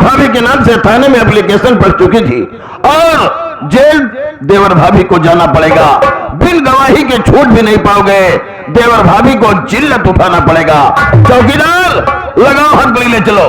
भाभी के नाम से थाने में एप्लीकेशन पड़ चुकी थी और जेल देवर भाभी को जाना पड़ेगा। बिन गवाही के छूट भी नहीं पाओगे, देवर भाभी को जिल्लत उठाना पड़ेगा। चौकीदार लगाओ हथकड़ी ले चलो।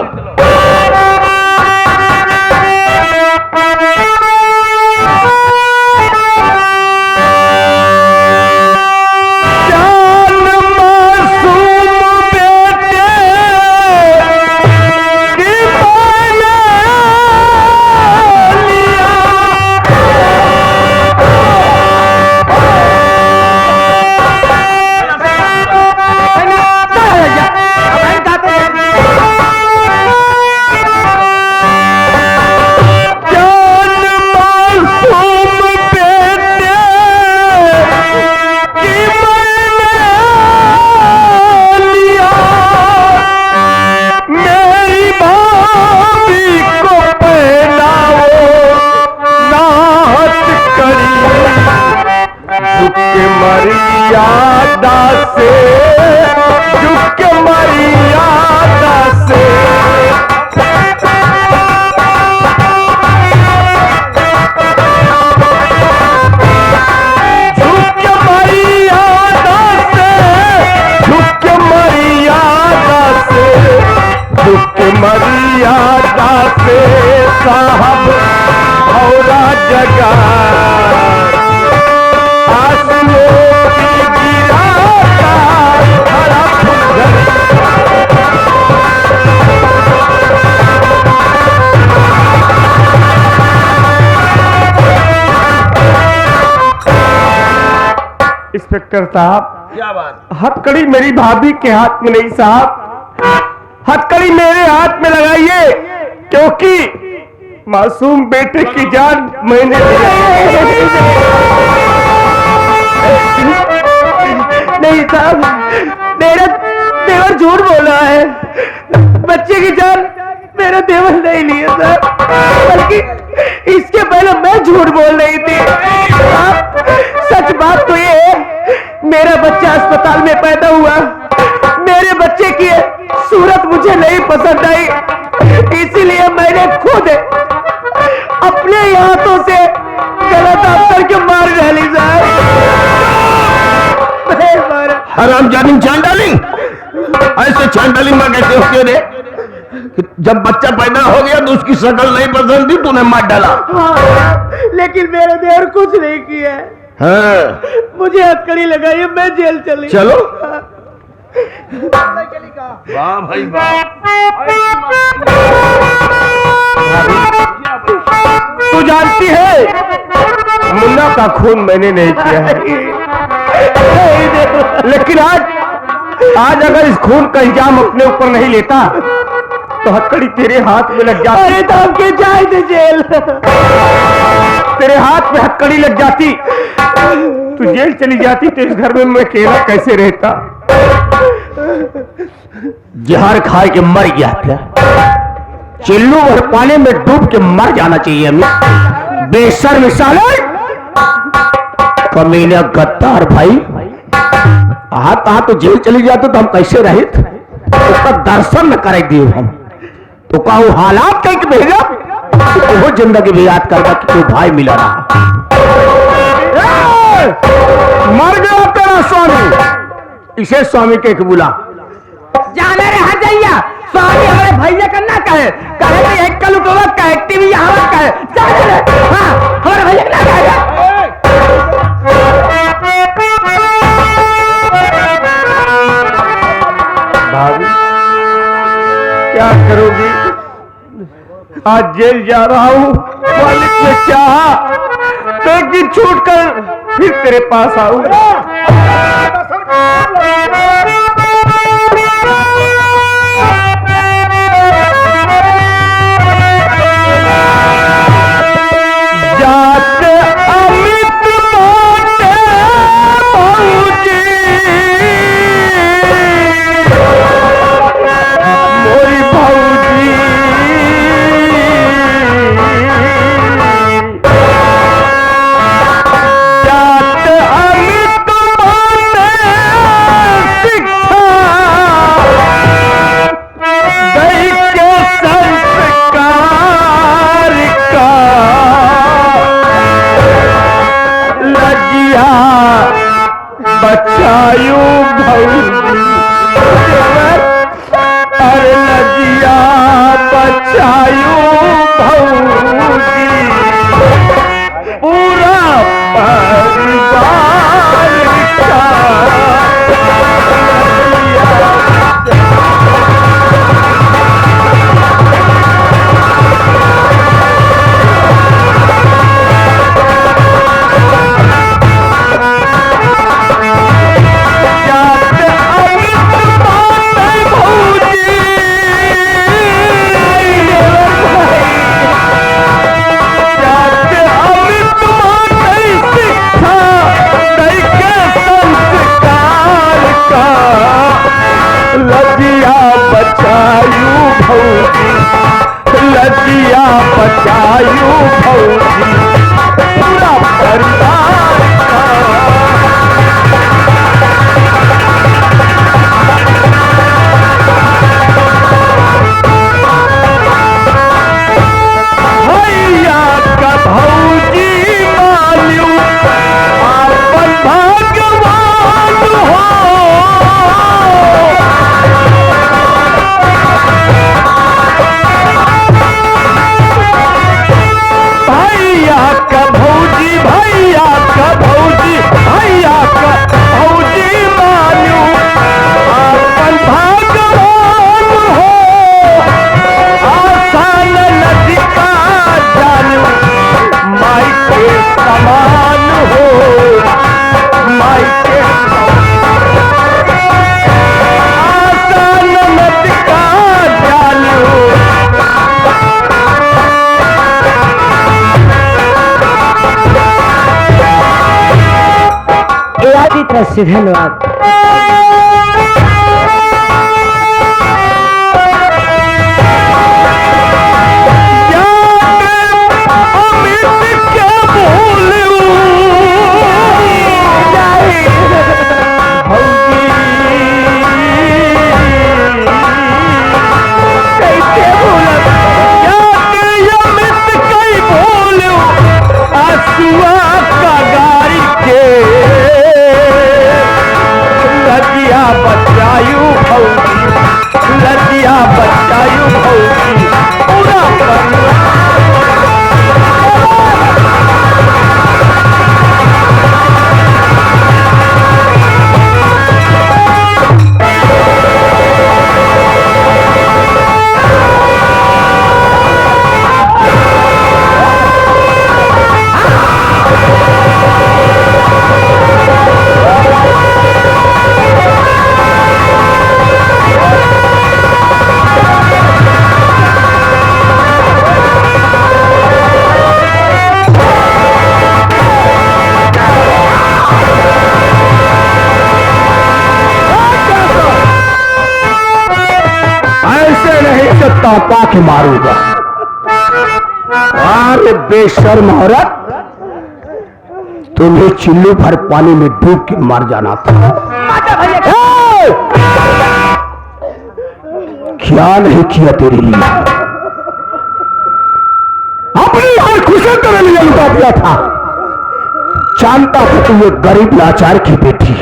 इंस्पेक्टर साहब, क्या बात? हथकड़ी मेरी भाभी के हाथ में नहीं साहब, हथकड़ी मेरे हाथ में लगाइए, क्योंकि मासूम बेटे की जान मैंने नहीं साहब, मेरा देवर झूठ बोला है। बच्चे की जान मेरा देवर नहीं लिया सर, बल्कि इसके पहले मैं झूठ बोल रही थी। सच बात तो ये है, मेरा बच्चा अस्पताल में पैदा हुआ, मेरे बच्चे की सूरत मुझे नहीं पसंद आई, इसीलिए मैंने खुद अपने हाथों से गलत अफसर के मार डाली हरामजादी चांडाली, ऐसे चांडाली मां कैसे होती रे? जब बच्चा पैदा हो गया तो उसकी शक्ल नहीं पसंद थी, तूने मार डाला। हाँ, लेकिन मेरे देवर कुछ नहीं किया। हाँ। मुझे हथकड़ी लगाई, मैं जेल चली। चलो। वाह भाई वाह। तू जानती है मुन्ना का खून मैंने नहीं किया है, लेकिन आज अगर इस खून का इल्जाम अपने ऊपर नहीं लेता तो हथकड़ी तेरे हाथ में लग जाती। अरे तो हम के जाए थे जेल, तेरे हाथ में हथकड़ी लग जाती, तू जेल चली जाती तो इस घर में मैं अकेला कैसे रहता? जहर खा के मर गया क्या? चिल्लू भर पानी में डूब के मर जाना चाहिए हमें। बेशर्म साले, कमीने गद्दार भाई, हाथ तो जेल चली जाते तो हम कैसे रहे? उसका दर्शन न करे दिए हम तो का वो हालात कहीं भेजा तो वो जिंदगी भी याद करता कि कोई भाई मिला रहा। मर गया तेरा स्वामी, इसे स्वामी के बुला जाने रे हजैया, स्वामी हमारे भैया का ना कहे, कहे एक कल उठोगा कहे टीवी यहाँ कहे, जाने रे। हाँ, हमारे भैया का ना कहे। भाभी क्या करोगी? आज जेल जा रहा हूँ, मालिक ने चाहा तो एक दिन छूट कर फिर तेरे पास आऊंगा। जाते अमित बाटे पहुंची मोरी भौजी, जाते अमित लजिया बचायू भौजी, लजिया बचायू भौजी, पूरा परिवार भैया का भौजी मान्यू आपन भगवान हो। भैया का भौजी, भैया का भौजी, भैया का भौजी मान्यू आपन भगवान हो। आसान लजिका जानू माई के समान हो, माई के आसान लजिका जानू। की तरफ से धन्यवाद। बचायू भौजी, लजिया बचायू भौजी, पूरा परिवार तापा के मारूंगा। अरे बेशर्म औरत, तुम्हें चिल्लू भर पानी में डूब के मर जाना था। क्या नहीं किया तेरे लिए, अपनी हर खुशी तेरे लिए लुटा दिया था। जानता था तू एक गरीब लाचार की बेटी,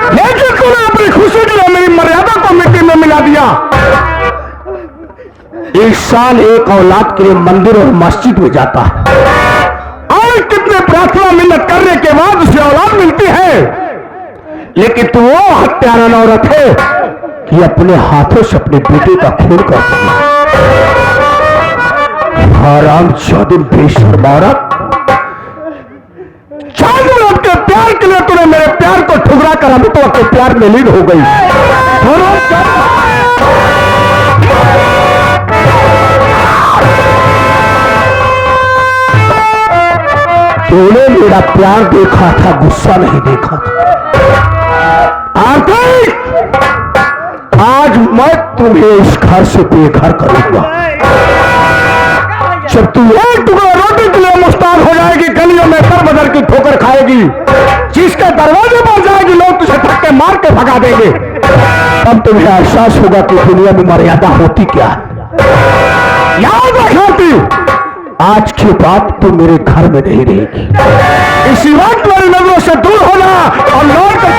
लेकिन तूने अपनी खुशी के लिए मेरी मर्यादा को मिट्टी में मिला दिया। एक साल एक औलाद के लिए मंदिर और मस्जिद में जाता है और कितने प्रार्थना मिन्नत करने के बाद उसे औलाद मिलती है, लेकिन तू वो हत्यारा औरत है कि अपने हाथों से अपने बेटे का खून कर दिया। हराम जादिम बेशर्म औरत, 4 मिनट के प्यार के लिए तूने मेरे प्यार को ठुकरा कर अभी तो अपने प्यार में लीन हो गई। तूने मेरा प्यार देखा था, गुस्सा नहीं देखा था। आरती, आज मैं तुम्हें इस घर से बेघर करूंगा। जब तू एक टुकड़ा रोटी के लिए मुश्ताक हो जाएगी, गलियों में दर बदर की ठोकर खाएगी, जिसके दरवाजे पर जाएगी लोग तुझे धक्के मार के भगा देंगे, तब तुम्हें एहसास होगा कि दुनिया में मर्यादा होती क्या है। याद रखना, आज की बात तो मेरे घर में नहीं रहेगी। इसी वक्त मेरी नजरों से दूर हो जा और लौट कर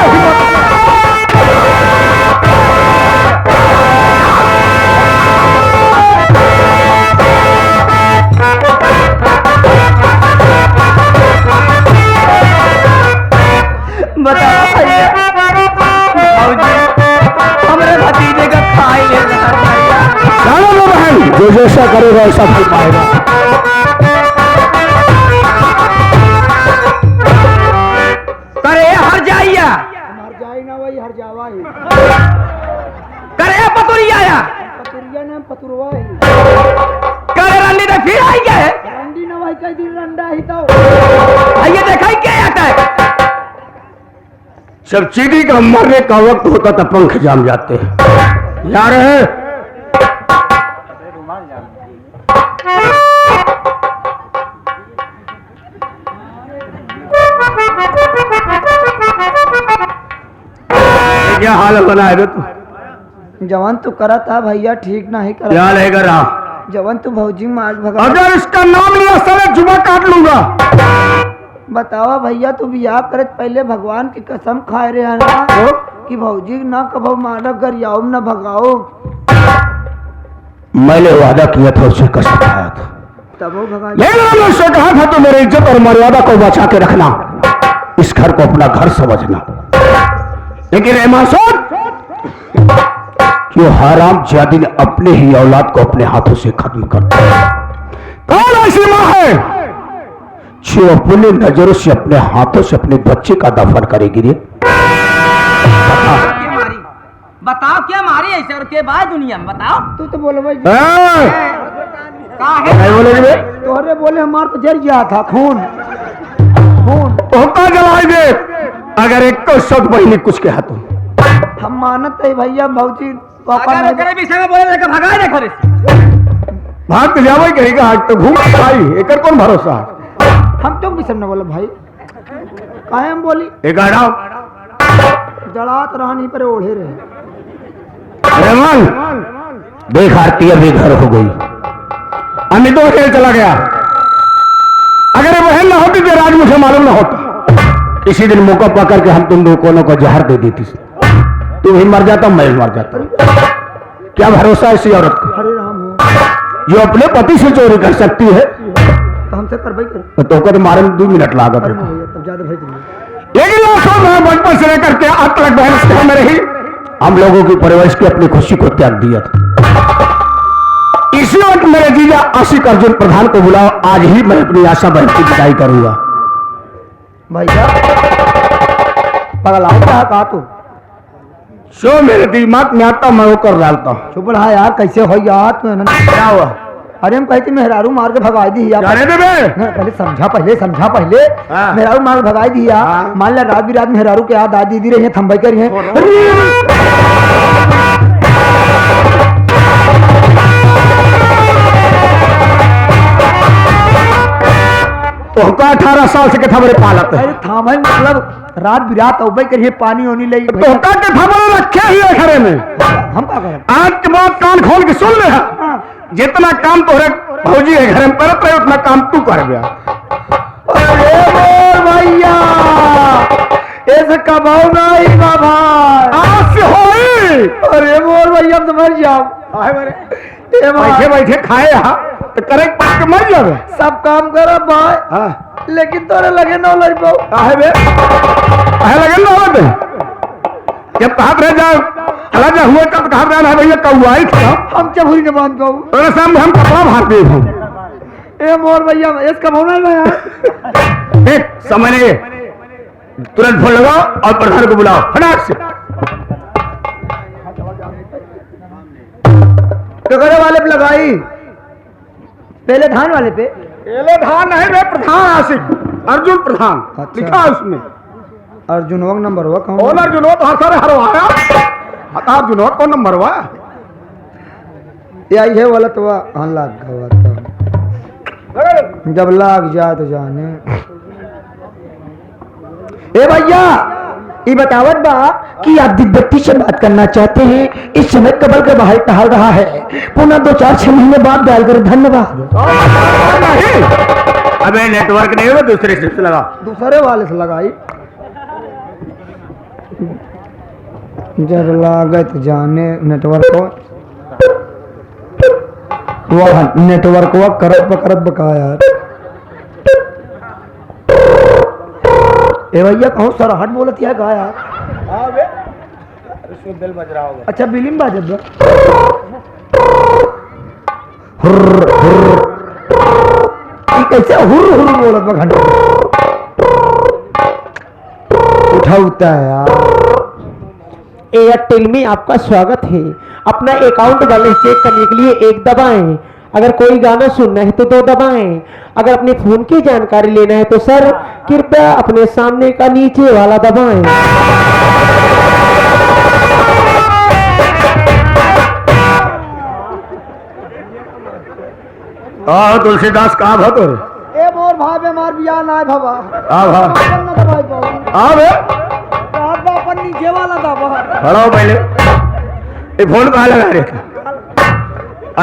बताओ भैया, हमारे भतीजे का खाई ले भैया। बहन, जो जैसा करेगा ऐसा फल पाएगा। करे हर जाइया, हर जाई ना वही हर जावा ही। करे पतुरिया या पतुरिया नाम पतुरवा ही। करे रंडी तो फिर आई गया है। रंडी ना वही कई दिन रंडा ही तो। ये देखा क्या आता है, जब चींटी का मरने का वक्त होता तब पंख जाम जाते हैं। जा रहे हैं क्या हाल बना है तू? जवान तू करा था भैया, ठीक नहीं करा। क्या लेकर रहा? जवान तू भौजी मार भगा। अगर इसका नाम लिया साले जुबा काट लूंगा। बतावा भैया, तू बियाह करे पहले भगवान की कसम खाए रहे हैं ना कि भौजी ना कभो मारा गरियाओ न भगाओ। मैंने वादा किया था, उससे कसम खाया था, तब वो भगा। लेकिन मैंने उससे कहा था तो मेरी इज्जत और मर्यादा को बचा के रखना, इस घर को अपना घर समझना। लेकिन क्यों हराम जादी ने अपने ही औलाद को अपने हाथों से खत्म कर दिया। कौन ऐसी मां है जो अपने नजरों से अपने हाथों से अपने बच्चे का दफन करेगी रे? बताओ क्या मारी ऐसे और के बाद दुनिया में बताओ। तू तो बोले भाई बोले तोहरे बोले हमार तो जर गया था खून जलाई दे अगर एक को शब्द बहनी कुछ कहा तो। हम मानत है भैया भौजी अगर करे विषय में बोले तो भगा दे घरे भाग तो जावे कहेगा आज तो घूम भाई एकर कौन भरोसा। हम तो विषय में बोले भाई काहे हम बोली एक हटाओ जड़ात रहनी पर ओढ़े रहे। रेमन देख आरती अभी घर हो गई, अमित तो खेल चला गया। अगर ये बहन ना होती तो राज मुझे मालूम ना होता। इसी दिन मौका पकड़ के हम तुम दोनों को जहर दे देती, तू ही मर जाता मैं मर जाता। क्या भरोसा ऐसी औरत का हरे राम हो जो अपने पति से चोरी कर सकती है? तो हमसे कर भाई तो कर मारे में 2 मिनट लागत है। तब ज्यादा भाई लेकिन बचपन से लेकर के आज तक बहन से में रही, हम लोगों की परवरिश की अपनी खुशी को त्याग दिया था। इसी वक्त मेरे जीजा आशिक अर्जुन प्रधान को बुलाओ, आज ही मैं अपनी आशा बहन की विदाई करूंगा। भैया पगला क्या कहा तू? जो मेरे दिमाग में आता मैं वो कर डालता हूँ। चुप रहा यार, कैसे हो यार तू? क्या हुआ? अरे हम कहते मेहरारू मार के भगाई दी यार। जाने दे बे। पहले समझा पहले हाँ। मेहरारू मार के भगाई दी यार। हाँ। मान ला रात भी रात मेहरारू के याद दादी दी रही है, थम्बई कर रही है। तो 18 साल से कथा बड़े पालत है। अरे थामा मतलब रात बिरात औबई करिए पानी ओनी लई तो का कथा बड़े रखे ही है घरे में। हम का करें? आज के बाद कान खोल के सुन ले, जितना काम तोहरे भौजी है घर में करत रहे उतना काम तू कर गया। अरे बोल भैया ऐसे कमाओ नहीं बाबा आज से होई। अरे बोल भैया अब तो मर जाओ। बैठे बैठे खाए तो करे के मर जावे। सब काम करो भाई, हाँ लेकिन तोरे लगे न लग पाओ। काहे बे काहे लगन ना होते जब कहा रह जाओ चला जा हुए तब कहा रहना है भैया कौआई था हम चबुरी ने बांध पाओ। तो सामने हम कपड़ा भाग दे हम। ए मोर भैया इसका होना ना यार। देख समय नहीं, तुरंत फोन लगाओ और प्रधान को बुलाओ फटाक से। टकरे वाले पे लगाई, पहले धान वाले पे। पहले धान नहीं रे प्रधान आशिक अर्जुन प्रधान। अच्छा। लिखा है उसमें अर्जुन वक नंबर हुआ कौन? कौन अर्जुन हो तो हर सारे हरवाया हता अर्जुन हो कौन नंबर हुआ यही है वाला तो हाँ लाग गया था। जब लाग जाए तो जाने। ए भैया ये बतावत बा कि आप दिग्बत्ती से बात करना चाहते हैं। इस समय कबल का बाहर टहल रहा है, पुनः 2-4-6 महीने बाद डायल कर। धन्यवाद। नहीं अबे नेटवर्क नहीं होगा दूसरे से लगा। दूसरे वाले से लगाई जब लागत जाने नेटवर्क को वह नेटवर्क वह करत बका यार। ए भैया कहूँ सराहट बोलत है गा यार। हाँ बे बिल बज रहा होगा। अच्छा बिलिम बाजत बा। ई कैसे हुर हुर बोलत बा घंटा उठाता है यार। एयरटेल में आपका स्वागत है। अपना अकाउंट बैलेंस चेक करने के लिए 1 दबाएं। अगर कोई गाना सुनना है तो 2 दबाएं। अगर अपने फोन की जानकारी लेना है तो सर कृपया अपने सामने का नीचे वाला दबाएं। तुलसीदास कहा भा तोरे ए मोर भावे मार बिया ना भवा आ भा ना दबाई पाओ आ बे रात बा अपन नीचे वाला दबा खड़ा हो पहले ये फोन कहाँ लगा रे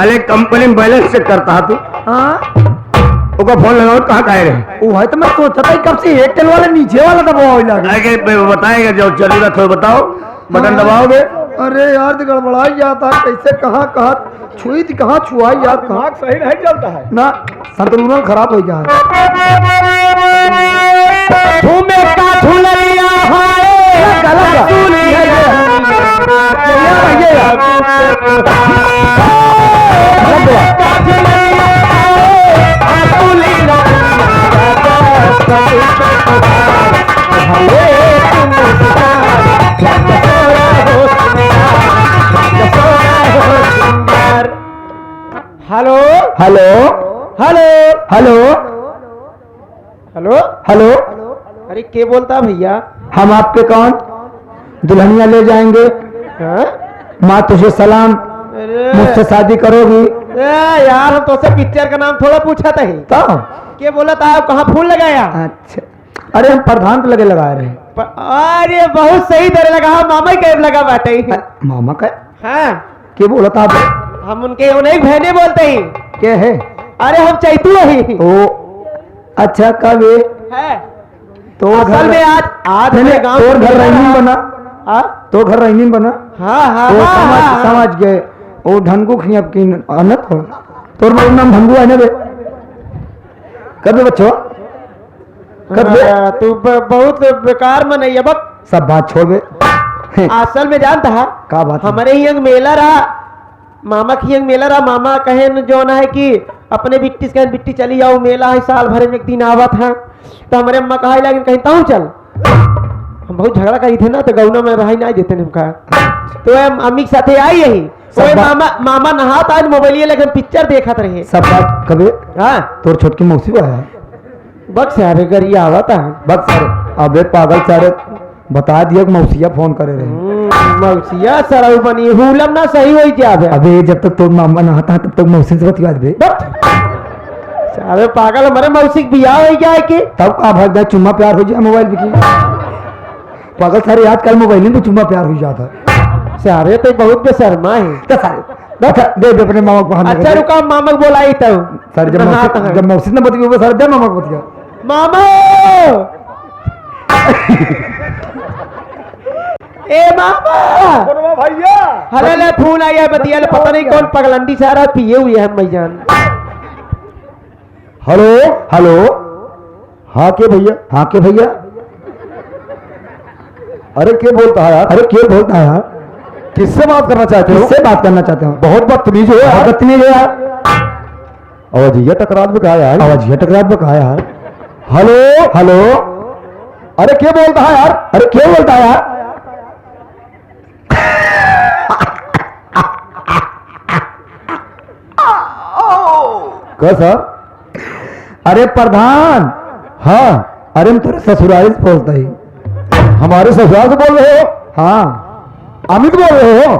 अरे कंपनी में बैलेंस चेक करता तू हां ओका फोन लगाओ कहाँ का रे वो है तो मैं सोचा था कब से एयरटेल वाला नीचे वाला दबाओ लगा आगे बताएगा जो चलेगा थोड़ा बताओ बटन दबाओगे अरे यार तो गड़बड़ाई जाता कैसे कहाँ कहाँ छुई थी कहाँ छुआई यार कहाँ सही नहीं चलता है ना संतुलन खराब हो गया झूमे का झूलनिया हाय गलत hello hello hello hello hello hello अरे के बोलता भैया? हम आपके कौन दुल्हनिया ले जाएंगे हाँ? माँ तुझे सलाम अरे मुझसे शादी करोगी यार हम तो से पिक्चर का नाम थोड़ा पूछा था ही तो के बोला था आप कहाँ फूल लगाया? अच्छा अरे हम प्रधान को लगे लगा रहे हैं अरे बहुत सही तरह लगा मामा ही कैब लगा बाटे मामा का हाँ के बोला था आप हम उनके उन्हें बहने बोलते हैं। क्या है अरे हम चैतू ही ओ अच्छा कब ये है तो असल में आज मेरे गांव तोर घर रहीन बना तो घर रहीन बना हाँ हाँ वो हाँ समझ गए वो ढंगू खियाब की अनत हो तोर मेरा नाम ढंगू है ना बे कब बच्चों कब बे तू बहुत बेकार मन है अब सब बात छोड़ बे असल में जानता है का बात है? हमारे ही मेला रहा मामा की मेला रहा मामा कहे जो ना है कि अपने बिट्टी से बिट्टी चली जाओ मेला है साल भर में एक दिन आवा था तो हमारे अम्मा कहा लेकिन कहीं ताऊ चल हम बहुत झगड़ा करी थे ना तो गौना में रहा नहीं देते हमका तो अम्मी के साथे आई यही मामा नहात आज मोबाइल लेकिन पिक्चर देखत रहे सब बात कबे हाँ तोर छोटकी मौसी को आया बक्स अरे गरिया आवत है बस सर अबे पागल सारे बता दिया कि मौसिया फोन करे रहे मौसिया सरऊ बनी हुलम ना सही होई जावे अबे जब तक तोर मामा नहाता है तब तक मौसी से बतिया दे अरे पागल हमारे मौसी बियाह हो जाए के तब का भाग जाए चुम्मा प्यार हो जाए मोबाइल पे की पागल सारे आजकल मोबाइल में चुम्मा प्यार हो जाता है सारे तो बहुत बेशर्मा है तो सारे दे दे अपने मामा को अच्छा रुका मामा को बोलाई तो सर जब मौसी ने बतिया सर दे मामा को बतिया मामा ए मामा भैया हले ले फोन आया बतिया ले पता नहीं कौन पगलंडी सारा पिए हुए है मैजान हेलो हेलो हाँ के भैया हाँ के भैया अरे के बोलता है यार अरे के बोलता है यार किससे बात करना चाहते हो किससे बात करना चाहते हो बहुत बदतमीज हो यार बदतमीज हो यार आवाजिया टकरात में कहा यार आवाजिया टकरात में कहा यार हेलो हेलो अरे क्या बोलता है यार अरे क्या बोलता है यार क्या सर अरे प्रधान हाँ अरे हम तेरे ससुराल से बोलता ही हमारे ससुराल से बोल रहे हो हाँ अमित बोल रहे हो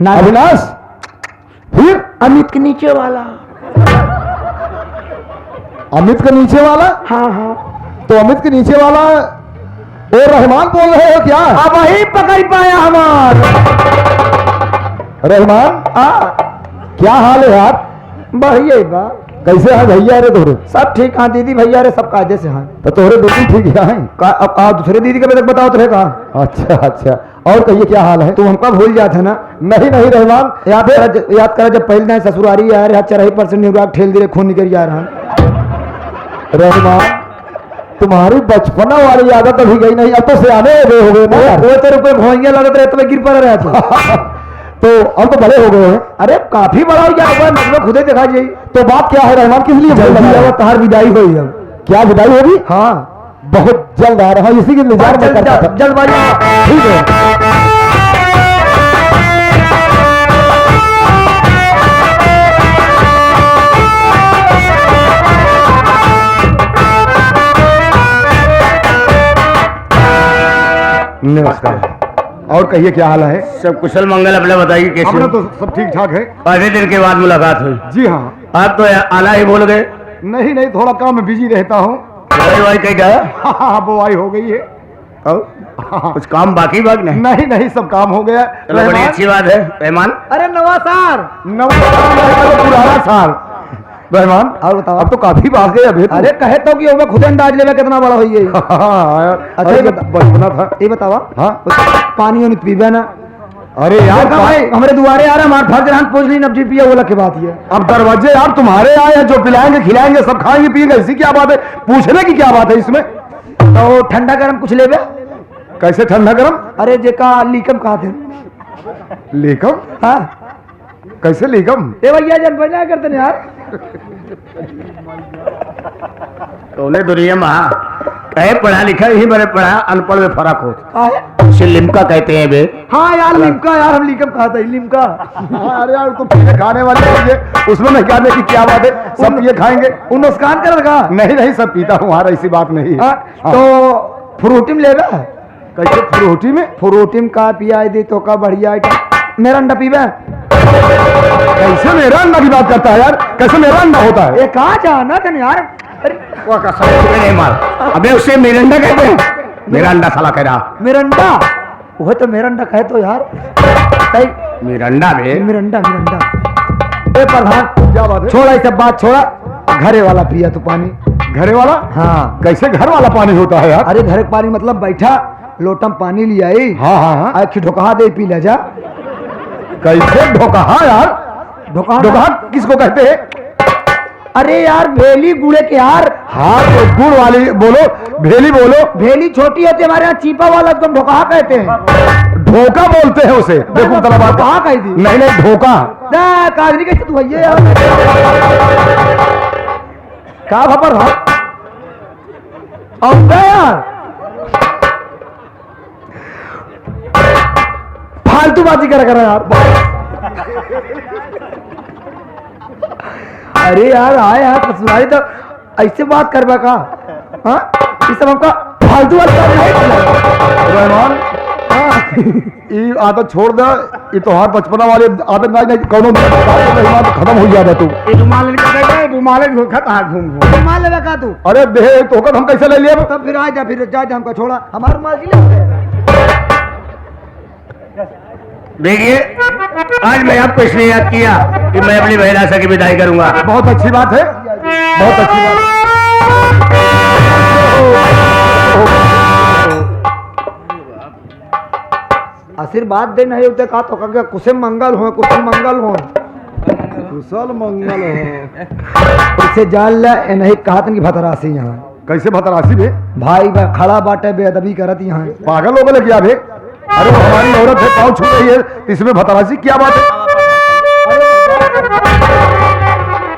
ना अविनाश फिर अमित के नीचे वाला अमित के नीचे वाला हाँ हाँ तो अमित के नीचे वाला और रहमान बोल रहे हो क्या अब वही पकड़ पाया हमार रहमान क्या हाल है यार बढ़िया बा कैसे है भैया रे तोरे सब ठीक हाँ दीदी भैया रे सब कायदे से हाँ तो तोरे दीदी ठीक है अब दूसरे दीदी का भी बताओ तुझे कहा अच्छा अच्छा और कहिए क्या हाल है तू हमका भूल जाते ना नहीं नहीं रहमान याद करा जब पहले दिन ससुरारी आया रहा चरही पर से निवराग ठेल दे खून निकल जा रहा रहमान तुम्हारी बचपना वाली आदत अभी गई नहीं अब तो सियाने हो गए ना वो तेरे को भोंगे लगत रहे तुम्हें गिर पड़ रहे थे तो अब तो बड़े हो गए हैं अरे काफी बड़ा हो गया मतलब खुदे दिखा जाइए तो बात क्या है रहमान किस लिए तहार विदाई हुई अब क्या विदाई होगी हाँ बहुत जल्द आ रहा है इसी के इंतजार जल्दबाजी ठीक है नमस्कार। और कहिए क्या हाल है? सब कुशल मंगल, अपने बताइए कैसे अपना हो? तो सब ठीक ठाक है। आधे दिन के बाद मुलाकात हुई। जी हाँ। आप तो आना ही भूल गए। नहीं नहीं, थोड़ा काम में बिजी रहता हूँ। दवाई वाई कहीं गया? हाँ, बुआई हो गई है। कुछ काम बाकी नहीं? नहीं नहीं, सब काम हो गया। चलो बड़ी अच्छी बात है। रहमान, अरे नवासार नमस्कार। पुराना साल रहमान। और बताओ। अब तो काफी बात गए अभी। अरे कहे तो कि खुद अंदाज ले कितना बड़ा हुई है। अच्छा ये बचपना था। ये बतावा। हाँ पानी वानी पीबे ना। अरे यार भाई हमारे दुआरे आ रहे, हमारे फर्ज रहन पूछ ली नब्जी पिया बोला की बात ये। अब दरवाजे यार तुम्हारे आए हैं, जो पिलाएंगे खिलाएंगे सब खाएंगे पिएंगे, ऐसी क्या बात है? पूछने की क्या बात है इसमें? तो ठंडा गरम कुछ लेबे? कैसे ठंडा गरम? अरे जेका लीकम कहा थे। लेकम? हाँ कैसे लेकम? ए भैया जन बजा करते यार। तोने दुनिया महा कहे पढ़ा लिखा ही बड़े पढ़ा, अनपढ़ में फर्क हो। उसे लिमका कहते हैं बे। हाँ यार लिमका, यार हम लीकम कहा था लिमका। अरे यार तो पीने खाने वाली चीज है, उसमें नहीं कहने की क्या बात है? सब ये खाएंगे। उन नुकसान कर रखा। नहीं नहीं, सब पीता हूँ, यार ऐसी बात नहीं है। तो फ्रूटिम लेबे? कैसे फ्रूटी में? फ्रूटिम का पिया दे तो का बढ़िया आइटम। मेरा अंडा पीबे? कैसे मेरा अंडा की बात करता है यार? कैसे मेरा अंडा होता है? ये कहा जाना था यार। वो कसम से नहीं मार। अबे उसे मिरंडा कहते हैं। मेरा अंडा साला कह रहा। मिरंडा? वो तो मिरंडा कहे तो यार। मिरंडा बे। Miranda Miranda. ए प्रधान क्या बात है? छोड़ा ये सब बात छोड़ा। घरे वाला पिया तू पानी। घरे वाला? हाँ। कैसे घर वाला पानी होता है यार? अरे घर का पानी मतलब बैठा लोटम पानी ले आई। हाँ हाँ हाँ। आखी ढोकहा दे पी ले जा। कैसे ढोकहा यार? ढोकहा ढोकहा किसको कहते हैं? अरे यार भेली गुड़े के यार। हाँ तो गुड़ वाली बोलो, भेली बोलो। भेली छोटी होती है हमारे यहाँ, चीपा वाला तुम ढोकहा कहते हैं। ढोका बोलते हैं उसे। देखो तला बात ढोकहा कही थी। नहीं नहीं, ढोका। कागनी कैसे तू भैया यार? क्या खबर है? अब यार फालतू बाजी कर यार। अरे यार आए यार ससुराली तो ऐसे बात करबा का? हाँ ये सब हमका फालतू वाली बात नहीं। रहमान ये आदत छोड़ दे। ये तो हर बचपना वाले आदत नहीं कौनो रहमान खत्म हो गया तू। रुमाल मान लेगा का तू? अरे देह तो हम कैसे ले लिए? तब फिर आ जा, फिर जा हमको छोड़ा हमारा माल ले। देखिए आज मैं आपको इसलिए याद किया कि मैं अपनी बहनासा की विदाई करूंगा। बहुत अच्छी बात है, बहुत अच्छी बात है। आशीर्वाद दे नहीं होते का तो कहा कुशल मंगल हो, कुशल मंगल हो। कुशल मंगल हो। इसे जान ले नहीं कहा कि भतरासी यहाँ कैसे भतरासी बे? भाई बा खड़ा बाटे बेअदबी करत यहाँ। पागल हो गए क्या बे? अरे वो हमारी औरत है, पाँव छू रही है, इसमें भतरासी क्या बात है?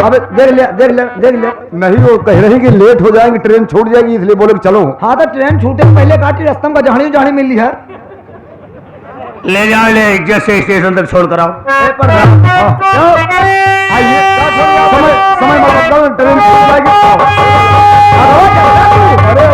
अब देख ले देख ले देख ले। नहीं वो कह रही कि लेट हो जाएंगे, ट्रेन छूट जाएगी, इसलिए बोले कि चलो। हाँ तो ट्रेन छूटे से पहले काटी रस्तम का जहानी जहानी मिली है। ले जाओ, ले जैसे स्टेशन तक छोड़ कर आओ। आइए समय समय मतलब ट्रेन छूट जाएगी। अरे